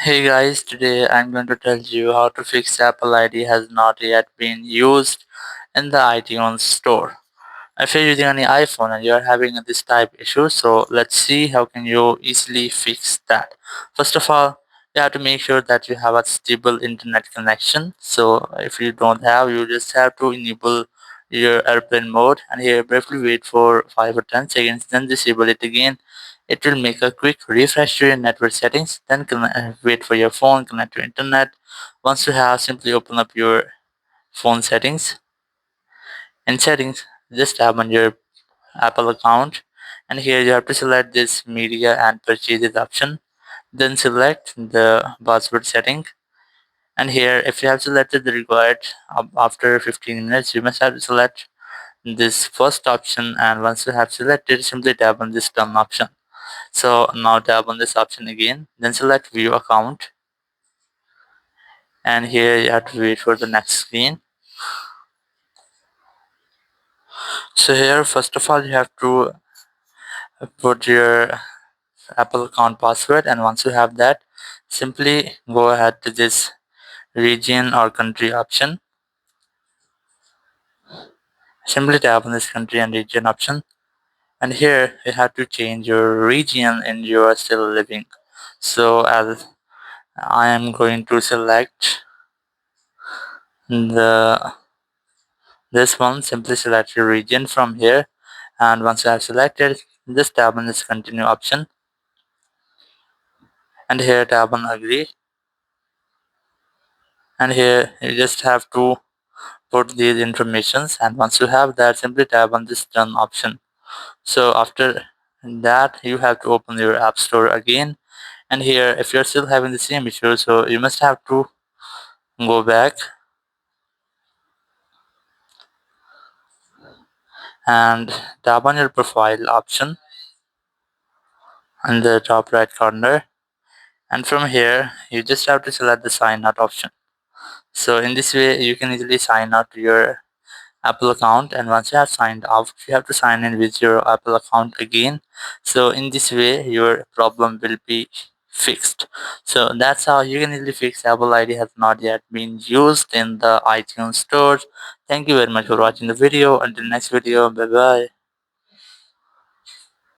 Hey guys, today I'm going to tell you how to fix Apple ID has not yet been used in the iTunes store. If you're using any iPhone and you're having this type issue, so let's see how can you easily fix that. First of all, you have to make sure that you have a stable internet connection. So if you don't have, you just have to enable your airplane mode and here briefly wait for 5 or 10 seconds, then disable it again. It will make a quick refresh to your network settings, then wait for your phone, connect to internet. Once you have, simply open up your phone settings. In settings, just tap on your Apple account, and here you have to select this media and purchases option, then select the password setting, and here if you have selected the required after 15 minutes you must have to select this first option, and once you have selected simply tap on this done option. So now tap on this option again, then select view account, and here you have to wait for the next screen. So here first of all you have to put your Apple account password, and once you have that simply go ahead to this region or country option. Simply tap on this country and region option, and here you have to change your region and you are still living. So as I am going to select the this one, simply select your region from here, and once you have selected just tap on this continue option, and here tap on agree, and here you just have to put these informations, and once you have that simply tap on this done option. So after that you have to open your app store again, and here if you're still having the same issue so you must have to go back and tap on your profile option in the top right corner, and from here you just have to select the sign out option. So in this way you can easily sign out to your Apple account, and once you have signed out you have to sign in with your Apple account again. So in this way your problem will be fixed. So that's how you can easily fix Apple ID has not yet been used in the iTunes stores. Thank you very much for watching the video. Until next video, bye bye.